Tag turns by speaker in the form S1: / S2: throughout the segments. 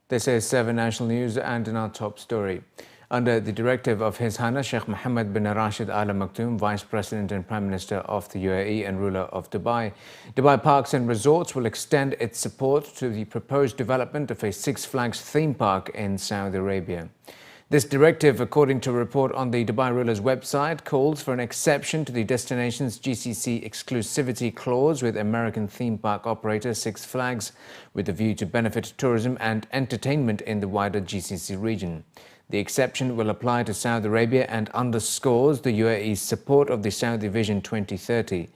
S1: This is 7 National News, and in our top story. Under the directive of His Highness Sheikh Mohammed bin Rashid Al Maktoum, Vice President and Prime Minister of the UAE and ruler of Dubai, Dubai Parks and Resorts will extend its support to the proposed development of a Six Flags theme park in Saudi Arabia. This directive, according to a report on the Dubai ruler's website, calls for an exception to the destination's GCC exclusivity clause with American theme park operator Six Flags, with a view to benefit tourism and entertainment in the wider GCC region. The exception will apply to Saudi Arabia and underscores the UAE's support of the Saudi Vision 2030.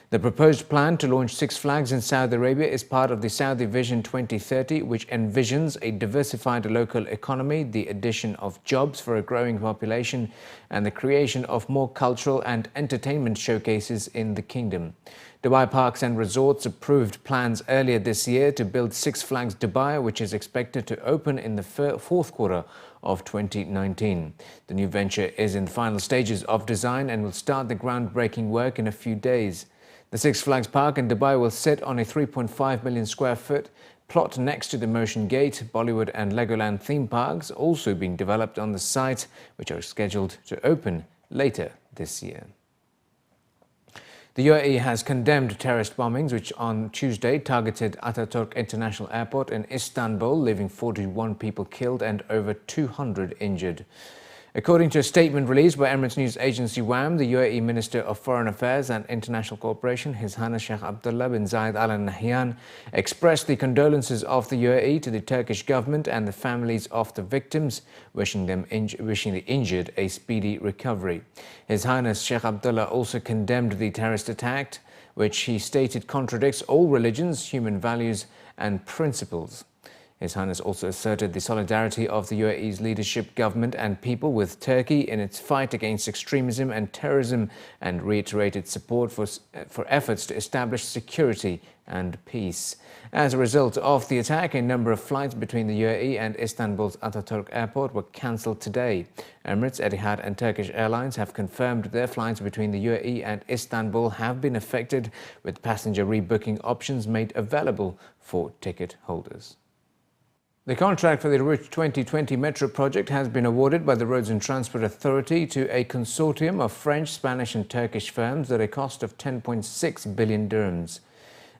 S1: The proposed plan to launch Six Flags in Saudi Arabia is part of the Saudi Vision 2030, which envisions a diversified local economy, the addition of jobs for a growing population, and the creation of more cultural and entertainment showcases in the kingdom. Dubai Parks and Resorts approved plans earlier this year to build Six Flags Dubai, which is expected to open in the fourth quarter of 2019. The new venture is in the final stages of design and will start the groundbreaking work in a few days. The Six Flags Park in Dubai will sit on a 3.5 million square foot plot next to the Motion Gate, Bollywood and Legoland theme parks, also being developed on the site, which are scheduled to open later this year. The UAE has condemned terrorist bombings which on Tuesday targeted Ataturk International Airport in Istanbul, leaving 41 people killed and over 200 injured. According to a statement released by Emirates news agency WAM, the UAE Minister of Foreign Affairs and International Cooperation, His Highness Sheikh Abdullah bin Zayed Al Nahyan, expressed the condolences of the UAE to the Turkish government and the families of the victims, wishing the injured a speedy recovery. His Highness Sheikh Abdullah also condemned the terrorist attack, which he stated contradicts all religions, human values and principles. His Highness also asserted the solidarity of the UAE's leadership, government and people with Turkey in its fight against extremism and terrorism, and reiterated support for efforts to establish security and peace. As a result of the attack, a number of flights between the UAE and Istanbul's Ataturk Airport were cancelled today. Emirates, Etihad and Turkish Airlines have confirmed their flights between the UAE and Istanbul have been affected, with passenger rebooking options made available for ticket holders. The contract for the Route 2020 Metro project has been awarded by the Roads and Transport Authority to a consortium of French, Spanish and Turkish firms at a cost of 10.6 billion dirhams.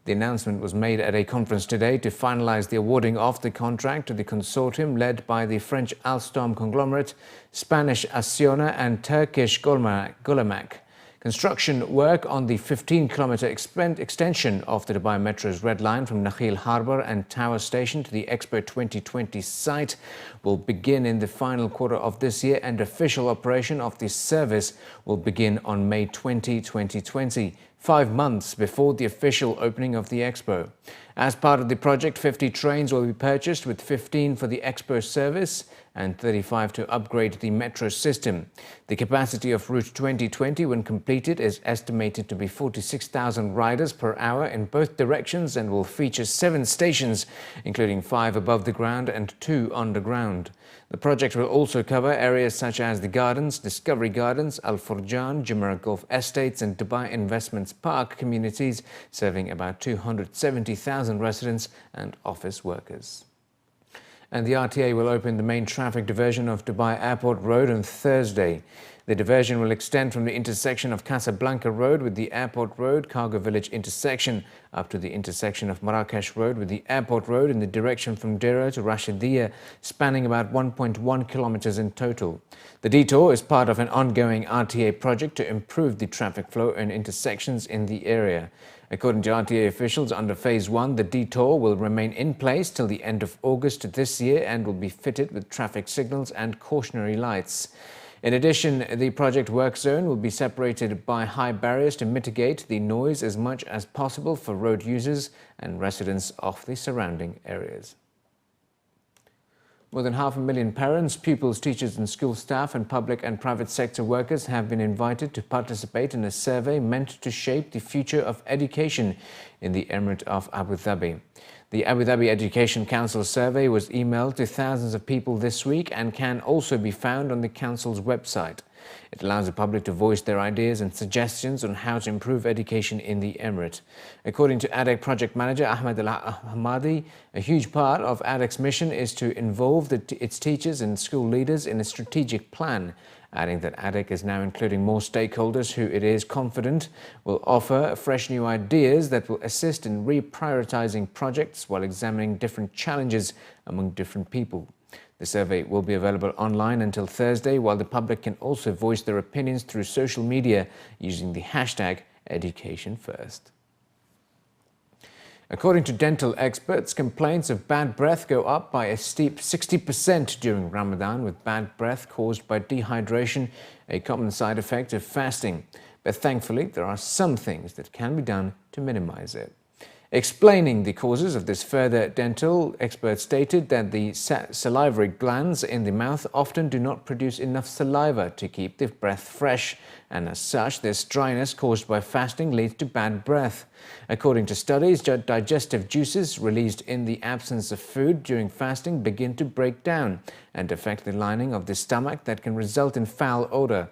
S1: The announcement was made at a conference today to finalize the awarding of the contract to the consortium led by the French Alstom conglomerate, Spanish Acciona and Turkish Gulamak. Construction work on the 15-kilometer extension of the Dubai Metro's Red Line from Nakheel Harbour and Tower Station to the Expo 2020 site will begin in the final quarter of this year, and official operation of this service will begin on May 20, 2020, 5 months before the official opening of the Expo. As part of the project, 50 trains will be purchased, with 15 for the Expo service and 35 to upgrade the metro system. The capacity of Route 2020 when completed is estimated to be 46,000 riders per hour in both directions, and will feature 7 stations, including 5 above the ground and 2 underground. The project will also cover areas such as the Gardens, Discovery Gardens, Al Furjan, Jumeirah Golf Estates and Dubai Investments Park communities, serving about 270,000 residents and office workers. And the RTA will open the main traffic diversion of Dubai Airport Road on Thursday. The diversion will extend from the intersection of Casablanca Road with the Airport Road Cargo Village intersection up to the intersection of Marrakesh Road with the Airport Road in the direction from Deira to Rashidiyah, spanning about 1.1 kilometers in total. The detour is part of an ongoing RTA project to improve the traffic flow in intersections in the area. According to RTA officials, under Phase 1, the detour will remain in place till the end of August this year and will be fitted with traffic signals and cautionary lights. In addition, the project work zone will be separated by high barriers to mitigate the noise as much as possible for road users and residents of the surrounding areas. More than 500,000 parents, pupils, teachers and school staff and public and private sector workers have been invited to participate in a survey meant to shape the future of education in the Emirate of Abu Dhabi. The Abu Dhabi Education Council survey was emailed to thousands of people this week and can also be found on the Council's website. It allows the public to voice their ideas and suggestions on how to improve education in the Emirate. According to Adec project manager Ahmed Al-Ahmadi, a huge part of Adec's mission is to involve its teachers and school leaders in a strategic plan, adding that Adec is now including more stakeholders who it is confident will offer fresh new ideas that will assist in reprioritizing projects while examining different challenges among different people. The survey will be available online until Thursday, while the public can also voice their opinions through social media using the hashtag #EducationFirst. According to dental experts, complaints of bad breath go up by a steep 60% during Ramadan, with bad breath caused by dehydration, a common side effect of fasting. But thankfully, there are some things that can be done to minimize it. Explaining the causes of this further, dental experts stated that the salivary glands in the mouth often do not produce enough saliva to keep the breath fresh, and as such, this dryness caused by fasting leads to bad breath. According to studies, digestive juices released in the absence of food during fasting begin to break down and affect the lining of the stomach that can result in foul odor.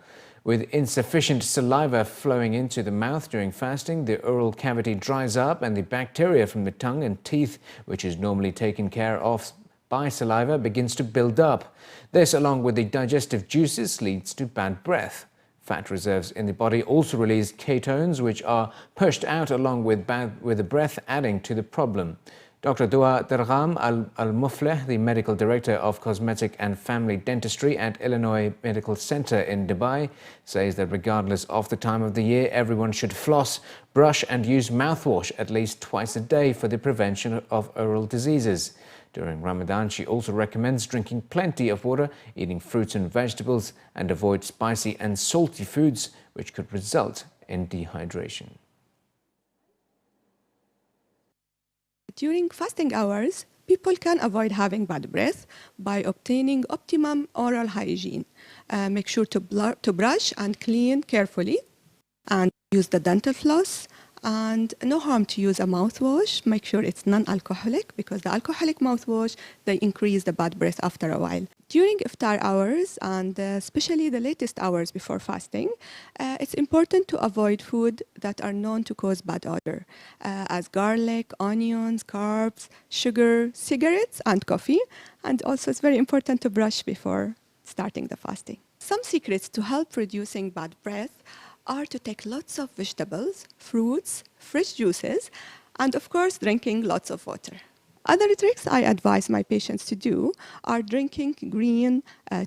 S1: With insufficient saliva flowing into the mouth during fasting, the oral cavity dries up and the bacteria from the tongue and teeth, which is normally taken care of by saliva, begins to build up. This, along with the digestive juices, leads to bad breath. Fat reserves in the body also release ketones, which are pushed out along with the breath, adding to the problem. Dr. Dua Dargham Al-Mufleh, the medical director of cosmetic and family dentistry at Illinois Medical Center in Dubai, says that regardless of the time of the year, everyone should floss, brush and use mouthwash at least twice a day for the prevention of oral diseases. During Ramadan, she also recommends drinking plenty of water, eating fruits and vegetables, and avoid spicy and salty foods, which could result in dehydration.
S2: During fasting hours, people can avoid having bad breath by obtaining optimum oral hygiene. Make sure to brush and clean carefully, and use the dental floss, and no harm to use a mouthwash. Make sure it's non-alcoholic, because the alcoholic mouthwash, they increase the bad breath after a while. During iftar hours, and especially the latest hours before fasting, it's important to avoid food that are known to cause bad odor, as garlic, onions, carbs, sugar, cigarettes, and coffee. And also it's very important to brush before starting the fasting. Some secrets to help reducing bad breath are to take lots of vegetables, fruits, fresh juices, and of course, drinking lots of water. Other tricks I advise my patients to do are drinking green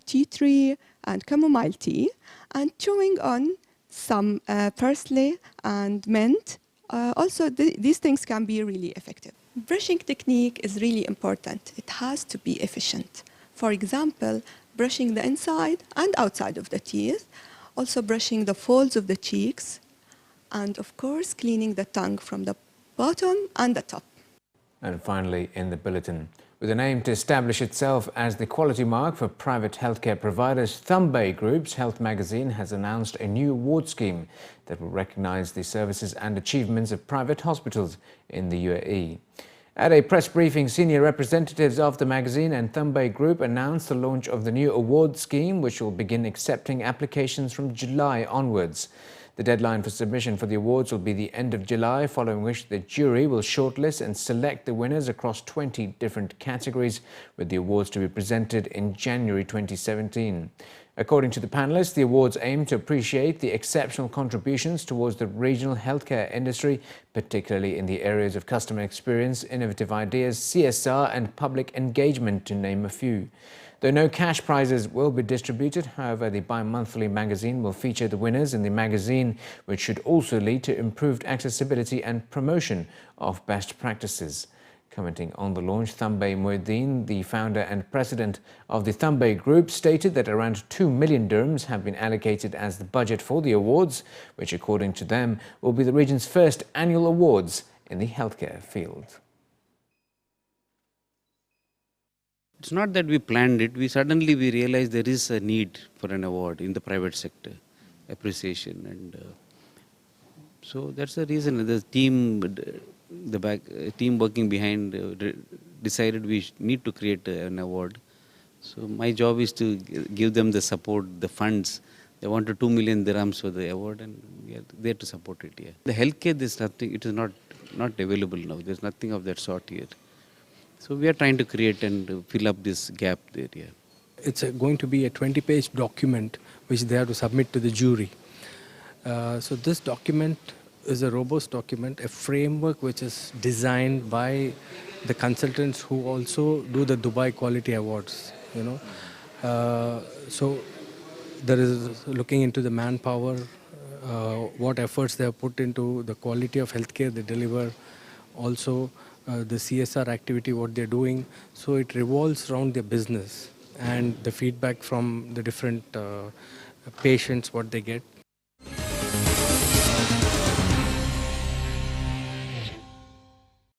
S2: tea tree and chamomile tea, and chewing on some parsley and mint. These things can be really effective. Brushing technique is really important. It has to be efficient. For example, brushing the inside and outside of the teeth, also brushing the folds of the cheeks, and of course, cleaning the tongue from the bottom and the top.
S1: And finally, in the bulletin, with an aim to establish itself as the quality mark for private healthcare providers, Dhabi Group's Health magazine has announced a new award scheme that will recognize the services and achievements of private hospitals in the UAE. At a press briefing, senior representatives of the magazine and Dhabi Group announced the launch of the new award scheme, which will begin accepting applications from July onwards. The deadline for submission for the awards will be the end of July, following which the jury will shortlist and select the winners across 20 different categories, with the awards to be presented in January 2017. According to the panelists, the awards aim to appreciate the exceptional contributions towards the regional healthcare industry, particularly in the areas of customer experience, innovative ideas, CSR and public engagement, to name a few. Though no cash prizes will be distributed, however, the bi-monthly magazine will feature the winners in the magazine, which should also lead to improved accessibility and promotion of best practices. Commenting on the launch, Thambe Mueddin, the founder and president of the Thambe Group, stated that around 2 million dirhams have been allocated as the budget for the awards, which according to them will be the region's first annual awards in the healthcare field.
S3: It's not that we planned it, we realized there is a need for an award in the private sector, appreciation, and so that's the reason the team working behind decided we need to create an award. So my job is to give them the support, the funds, They wanted 2 million dirhams for the award, and we are there to support it. Yeah. The healthcare, there's nothing. It is not available now. There's nothing of that sort here. So we are trying to create and fill up this gap there. Yeah.
S4: It's going to be a 20-page document which they have to submit to the jury. So this document is a robust document, a framework which is designed by the consultants who also do the Dubai Quality Awards. So there is looking into the manpower, what efforts they have put into the quality of healthcare they deliver, also the CSR activity, what they're doing. So it revolves around their business and the feedback from the different patients, what they get.